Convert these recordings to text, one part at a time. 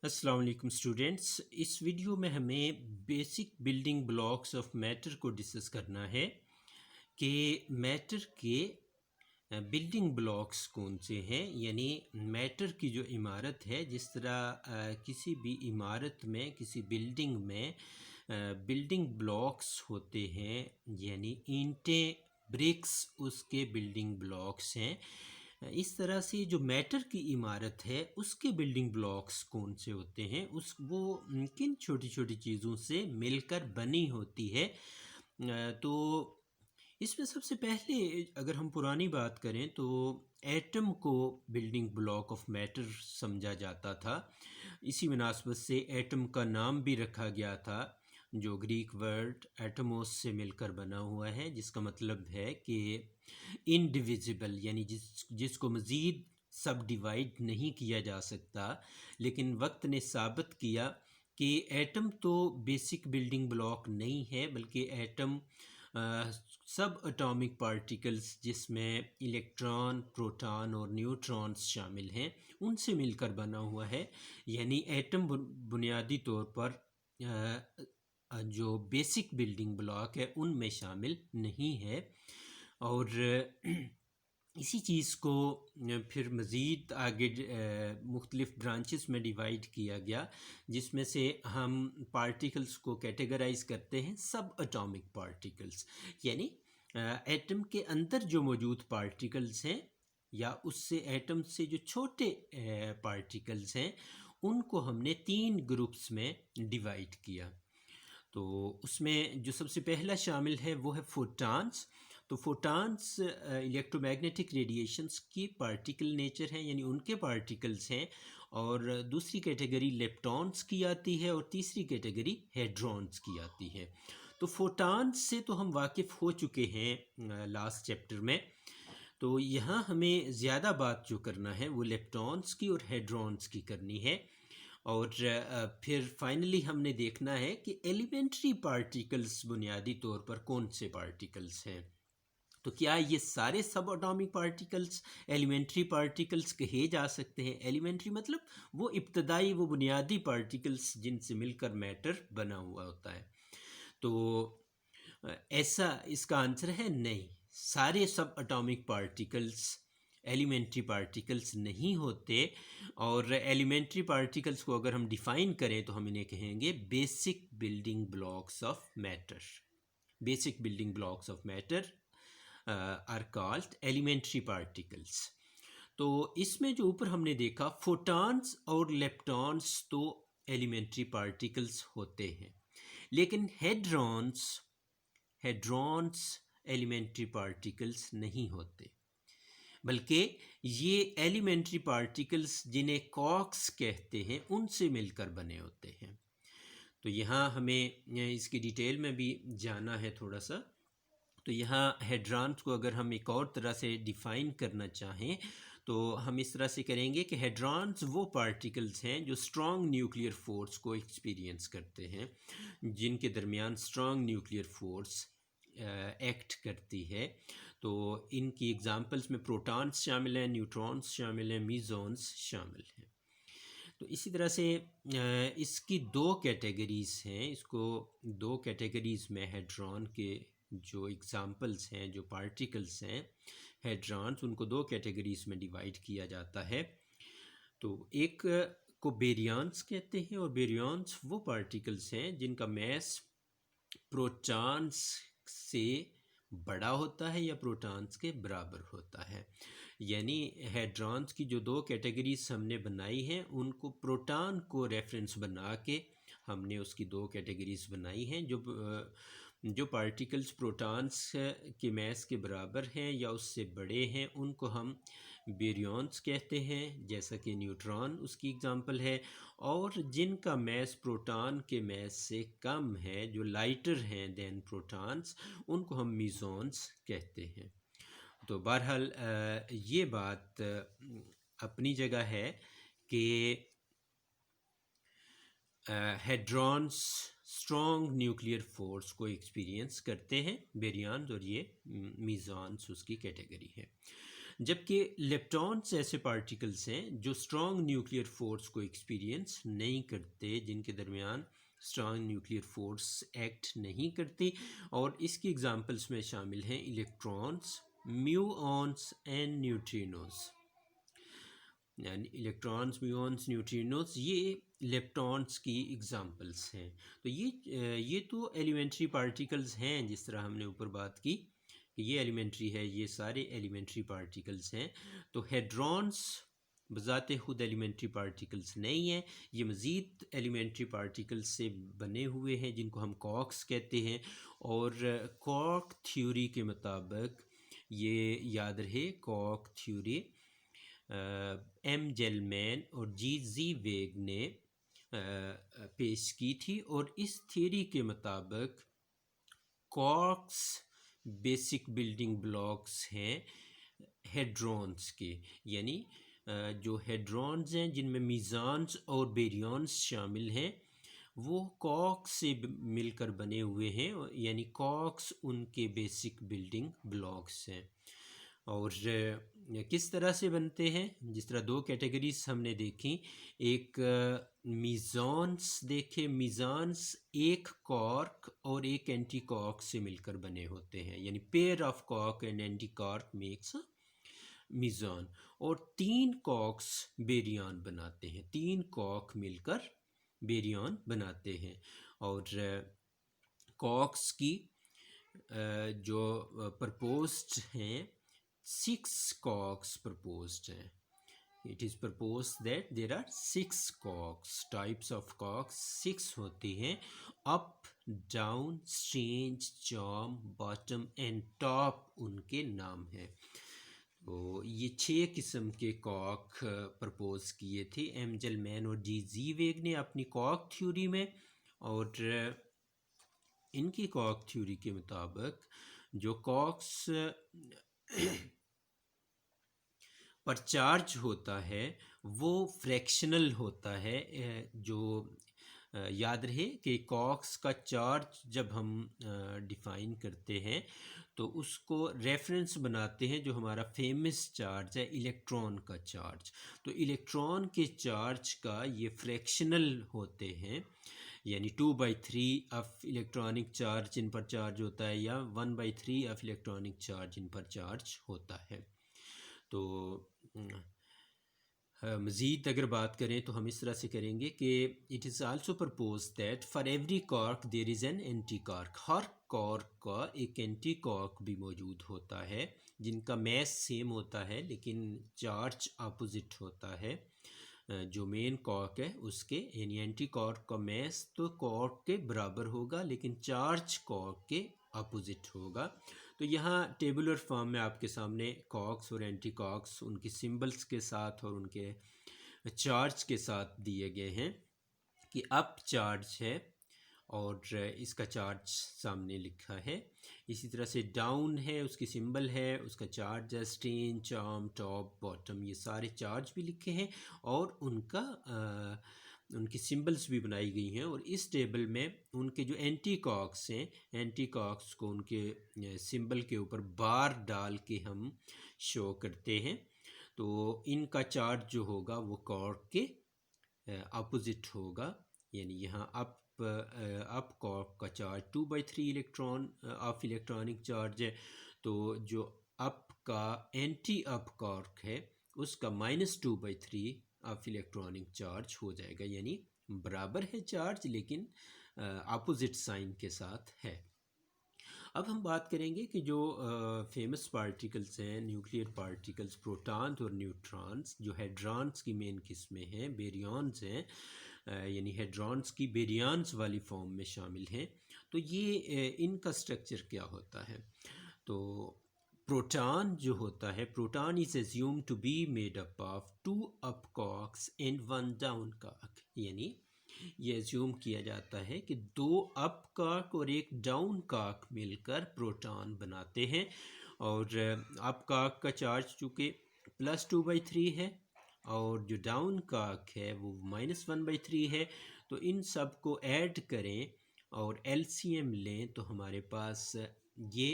अस्सलाम वालेकुम स्टूडेंट्स। इस वीडियो में हमें basic building blocks of matter को डिस्कस करना है कि मैटर के बिल्डिंग ब्लॉक्स कौन से हैं। यानी मैटर की जो इमारत है, जिस तरह किसी भी इमारत में, किसी बिल्डिंग में बिल्डिंग ब्लॉक्स होते हैं, यानी ईंटें, ब्रिक्स उसके बिल्डिंग ब्लॉक्स हैं। इस तरह से जो मैटर की इमारत है उसके बिल्डिंग ब्लॉक्स कौन से होते हैं, उस वो किन छोटी छोटी चीज़ों से मिलकर बनी होती है। तो इसमें सबसे पहले अगर हम पुरानी बात करें तो एटम को बिल्डिंग ब्लॉक ऑफ मैटर समझा जाता था। इसी मुनासबत से एटम का नाम भी रखा गया था, जो ग्रीक वर्ड एटमोस से मिलकर बना हुआ है, जिसका मतलब है कि इनडिविजिबल, यानी जिसको मज़ीद सब डिवाइड नहीं किया जा सकता। लेकिन वक्त ने साबित किया कि एटम तो बेसिक बिल्डिंग ब्लॉक नहीं है, बल्कि एटम सब एटॉमिक पार्टिकल्स, जिसमें इलेक्ट्रॉन, प्रोटॉन और न्यूट्रॉन्स शामिल हैं, उनसे मिलकर बना हुआ है। यानी एटम बुनियादी तौर पर जो बेसिक बिल्डिंग ब्लॉक है उनमें शामिल नहीं है। और इसी चीज़ को फिर मज़ीद आगे मुख्तलिफ़ ब्रांचेस में डिवाइड किया गया, जिसमें से हम पार्टिकल्स को कैटेगराइज करते हैं सब एटॉमिक पार्टिकल्स। यानी एटम के अंदर जो मौजूद पार्टिकल्स हैं या उससे एटम से जो छोटे पार्टिकल्स हैं, उनको हमने 3 ग्रुप्स में डिवाइड किया। तो उसमें जो सबसे पहला शामिल है वो है फोटॉन्स। तो फोटॉन्स इलेक्ट्रोमैग्नेटिक रेडिएशंस की पार्टिकल नेचर हैं, यानी उनके पार्टिकल्स हैं। और दूसरी कैटेगरी लेप्टॉन्स की आती है और तीसरी कैटेगरी हेड्रॉन्स की आती है। तो फोटॉन्स से तो हम वाकिफ़ हो चुके हैं लास्ट चैप्टर में। तो यहाँ हमें ज़्यादा बात जो करना है वो लेप्टॉन्स की और हेड्रॉन्स की करनी है। और फिर फाइनली हमने देखना है कि एलिमेंट्री पार्टिकल्स बुनियादी तौर पर कौन से पार्टिकल्स हैं। तो क्या ये सारे सब एटॉमिक पार्टिकल्स एलिमेंट्री पार्टिकल्स कहे जा सकते हैं? एलिमेंट्री मतलब वो इब्तदाई, वो बुनियादी पार्टिकल्स जिनसे मिलकर मैटर बना हुआ होता है। तो ऐसा इसका आंसर है नहीं। सारे सब एटॉमिक पार्टिकल्स एलिमेंट्री पार्टिकल्स नहीं होते। और एलिमेंट्री पार्टिकल्स को अगर हम डिफ़ाइन करें तो हम इन्हें कहेंगे basic building blocks of matter. Basic building blocks of matter are called elementary particles. तो इसमें जो ऊपर हमने देखा, फोटॉन्स और लेप्टॉन्स तो एलिमेंट्री पार्टिकल्स होते हैं, लेकिन हेड्रॉन्स एलिमेंट्री पार्टिकल्स नहीं होते, बल्कि ये एलिमेंट्री पार्टिकल्स जिन्हें क्वार्क्स कहते हैं उनसे मिलकर बने होते हैं। तो यहाँ हमें इसकी डिटेल में भी जाना है थोड़ा सा। तो यहाँ हेड्रॉन्स को अगर हम एक और तरह से डिफ़ाइन करना चाहें तो हम इस तरह से करेंगे कि हेड्रॉन्स वो पार्टिकल्स हैं जो स्ट्रॉन्ग न्यूक्लियर फोर्स को एक्सपीरियंस करते हैं, जिनके दरमियान स्ट्रॉन्ग न्यूक्लियर फोर्स एक्ट करती है। तो इनकी एग्जांपल्स में प्रोटॉन्स शामिल हैं, न्यूट्रॉन्स शामिल हैं, मीज़ॉन्स शामिल हैं। तो इसी तरह से इसकी 2 कैटेगरीज़ हैं। इसको 2 कैटेगरीज़ में हेड्रॉन के जो एग्जांपल्स हैं, जो पार्टिकल्स हैं हेड्रॉन्स, उनको 2 कैटेगरीज़ में डिवाइड किया जाता है। तो एक को बेरियंस कहते हैं, और बेरियंस वो पार्टिकल्स हैं जिनका मैस प्रोटॉन्स से बड़ा होता है या प्रोटॉन्स के बराबर होता है। यानी हेड्रॉन्स की जो 2 कैटेगरीज हमने बनाई हैं, उनको प्रोटॉन को रेफरेंस बना के हमने उसकी 2 कैटेगरीज बनाई हैं। जो पार्टिकल्स प्रोटॉन्स के मैस के बराबर हैं या उससे बड़े हैं, उनको हम बेरियंस कहते हैं, जैसा कि न्यूट्रॉन उसकी एग्जांपल है। और जिनका मैस प्रोटॉन के मैस से कम है, जो लाइटर हैं देन प्रोटॉन्स, उनको हम मीज़ॉन्स कहते हैं। तो बहरहाल ये बात अपनी जगह है कि हेड्रॉन्स स्ट्रॉन्ग न्यूक्लियर फोर्स को एक्सपीरियंस करते हैं, बेरियंस, और ये मीज़ॉन्स उसकी कैटेगरी है। जबकि लेप्टॉन्स ऐसे पार्टिकल्स हैं जो स्ट्रॉन्ग न्यूक्लियर फोर्स को एक्सपीरियंस नहीं करते, जिनके दरमियान स्ट्रॉन्ग न्यूक्लियर फोर्स एक्ट नहीं करती। और इसकी एग्जांपल्स में शामिल हैं इलेक्ट्रॉन्स, म्यूऑन्स एंड न्यूट्रिनोस। यानी इलेक्ट्रॉन्स, म्यूऑन्स, न्यूट्रिनोस ये लेप्टॉन्स की एग्जांपल्स हैं। तो ये तो एलिमेंट्री पार्टिकल्स हैं, जिस तरह हमने ऊपर बात की कि ये एलिमेंट्री है, ये सारे एलिमेंट्री पार्टिकल्स हैं। तो हेड्रॉन्स बज़ाते खुद एलिमेंट्री पार्टिकल्स नहीं हैं, ये मज़ीद एलिमेंट्री पार्टिकल्स से बने हुए हैं जिनको हम कॉक्स कहते हैं। और कॉक थ्योरी के मुताबिक, ये याद रहे, कॉक थ्योरी एम जेलमैन और जी वेग ने पेश की थी। और इस थ्योरी के मुताबिक कॉक्स बेसिक बिल्डिंग ब्लॉक्स हैं हेड्रॉन्स के, यानी जो हेड्रॉन्स हैं जिनमें मीज़ान्स और बेरियॉन्स शामिल हैं, वो कॉक्स से मिलकर बने हुए हैं, यानी कॉक्स उनके बेसिक बिल्डिंग ब्लॉक्स हैं। और किस तरह से बनते हैं, जिस तरह दो कैटेगरीज हमने देखी, एक मीज़ान्स देखे, मीज़ान्स एक कॉर्क और एक एंटी कॉर्क से मिलकर बने होते हैं, यानी pair of quark and anti quark makes mesons. और तीन कॉक्स बेरियन बनाते हैं, तीन कॉक मिलकर बेरियन बनाते हैं। और कॉक्स की जो प्रपोज्ड हैं, 6 कॉक्स प्रपोज्ड हैं। It is proposed that there are 6 quarks, types of quarks 6 होती हैं। Up, down, strange, charm, bottom and top उनके नाम हैं। तो ये 6 किस्म के कॉक प्रपोज किए थे एम जेलमैन और जी वेग ने अपनी कॉक थ्योरी में। और इनकी कॉक थ्योरी के मुताबिक जो कॉक्स पर चार्ज होता है वो फ्रैक्शनल होता है। जो याद रहे कि कॉक्स का चार्ज जब हम डिफ़ाइन करते हैं तो उसको रेफरेंस बनाते हैं जो हमारा फेमस चार्ज है इलेक्ट्रॉन का चार्ज। तो इलेक्ट्रॉन के चार्ज का ये फ्रैक्शनल होते हैं, यानी 2/3 ऑफ इलेक्ट्रॉनिक चार्ज जिन पर चार्ज होता है, या 1/3 ऑफ इलेक्ट्रॉनिक चार्ज जिन पर चार्ज होता है। तो मज़ीद अगर बात करें तो हम इस तरह से करेंगे कि it is also propose that for every quark there is an anti quark. हर कॉर्क का एक एंटी कॉर्क भी मौजूद होता है जिनका मैस सेम होता है लेकिन चार्ज अपोजिट होता है। जो मेन कॉर्क है उसके, यानी एंटी कॉर्क का मैस तो कॉर्क के बराबर होगा लेकिन चार्ज कॉर्क के अपोजिट होगा। तो यहाँ टेबुलर फॉर्म में आपके सामने कॉक्स और एंटी कॉक्स उनकी सिंबल्स के साथ और उनके चार्ज के साथ दिए गए हैं कि अप चार्ज है और इसका चार्ज सामने लिखा है। इसी तरह से डाउन है, उसकी सिंबल है, उसका चार्ज है स्ट्रेन, चार्म, टॉप, बॉटम, ये सारे चार्ज भी लिखे हैं और उनकी सिंबल्स भी बनाई गई हैं। और इस टेबल में उनके जो एंटी कॉक्स हैं, एंटी कॉक्स को उनके सिंबल के ऊपर बार डाल के हम शो करते हैं। तो इनका चार्ज जो होगा वो कॉर्क के अपोजिट होगा, यानी यहाँ अप कॉर्क का charge 2/3 electron of electronic charge है, तो जो अप का एंटी अप कॉर्क है उसका -2/3 ऑफ इलेक्ट्रॉनिक चार्ज हो जाएगा, यानी बराबर है चार्ज लेकिन अपोजिट साइन के साथ है। अब हम बात करेंगे कि जो फेमस पार्टिकल्स हैं, न्यूक्लियर पार्टिकल्स, प्रोटॉन्स और न्यूट्रॉन्स, जो हेड्रॉन्स की मेन किस्में हैं, बेरियॉन्स हैं, यानी हेड्रॉन्स की बेरियॉन्स वाली फॉर्म में शामिल हैं। तो ये इनका स्ट्रक्चर क्या होता है? तो प्रोटॉन जो होता है, proton is assume to be made up of 2 up quarks and 1 down कॉक, यानी ये एज्यूम किया जाता है कि 2 अप कॉक और 1 डाउन कॉक मिलकर प्रोटॉन बनाते हैं। और अप कॉक का चार्ज चूँकि +2/3 है और जो डाउन कॉक है वो -1/3 है, तो इन सब को ऐड करें और LCM लें तो हमारे पास ये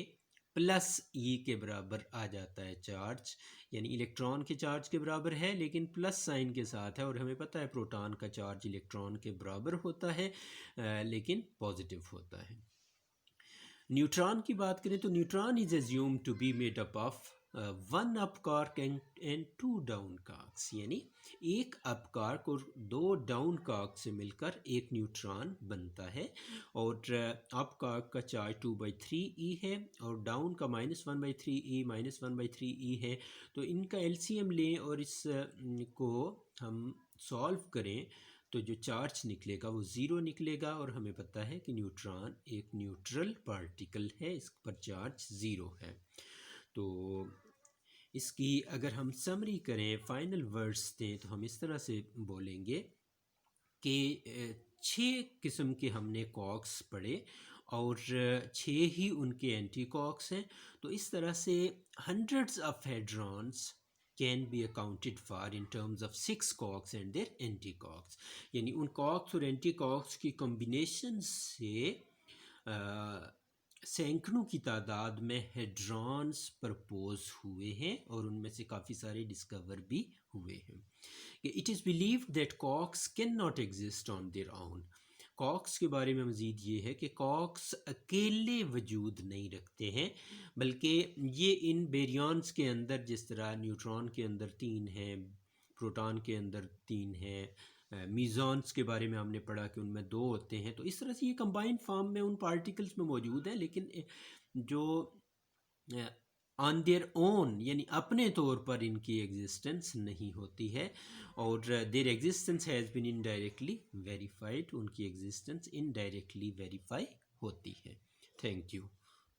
प्लस ई के बराबर आ जाता है चार्ज, यानी इलेक्ट्रॉन के चार्ज के बराबर है लेकिन प्लस साइन के साथ है, और हमें पता है प्रोटॉन का चार्ज इलेक्ट्रॉन के बराबर होता है लेकिन पॉजिटिव होता है। न्यूट्रॉन की बात करें तो neutron is assume to be made up of one up quark and two down quarks, यानी एक अप कार्क और दो डाउन कार्क से मिलकर एक न्यूट्रॉन बनता है, और अप कार्क का चार्ज 2/3 है और डाउन का -1/3 -1/3 है। तो इनका एलसीएम लें और इस को हम सॉल्व करें तो जो चार्ज निकलेगा वो ज़ीरो निकलेगा, और हमें पता है कि न्यूट्रॉन एक न्यूट्रल पार्टिकल है, इस पर चार्ज ज़ीरो है। तो इसकी अगर हम समरी करें, फाइनल वर्ड्स दें, तो हम इस तरह से बोलेंगे कि 6 किस्म के हमने कॉक्स पढ़े और 6 ही उनके एंटी कॉक्स हैं। तो इस तरह से hundreds of hadrons can be accounted for in terms of 6 quarks and their anti quarks, यानी उन कॉक्स और एंटी कॉक्स की कॉम्बिनेशन से सैकड़ों की तादाद में हेड्रॉन्स प्रपोज हुए हैं और उनमें से काफ़ी सारे डिस्कवर भी हुए हैं। It is believe that quarks can not exist on their own. Quarks के बारे में मज़ीद ये है कि कॉक्स अकेले वजूद नहीं रखते हैं, बल्कि ये इन बेरियंस के अंदर, जिस तरह न्यूट्रॉन के अंदर 3 हैं, प्रोटॉन के अंदर 3 हैं, मीज़ॉन्स के बारे में हमने पढ़ा कि उनमें 2 होते हैं, तो इस तरह से ये कंबाइंड फॉर्म में उन पार्टिकल्स में मौजूद हैं, लेकिन जो ऑन देयर ओन यानी अपने तौर पर इनकी एग्जिस्टेंस नहीं होती है, और their existence has been indirectly verified, उनकी एग्जिस्टेंस इनडायरेक्टली वेरीफाई होती है। Thank you.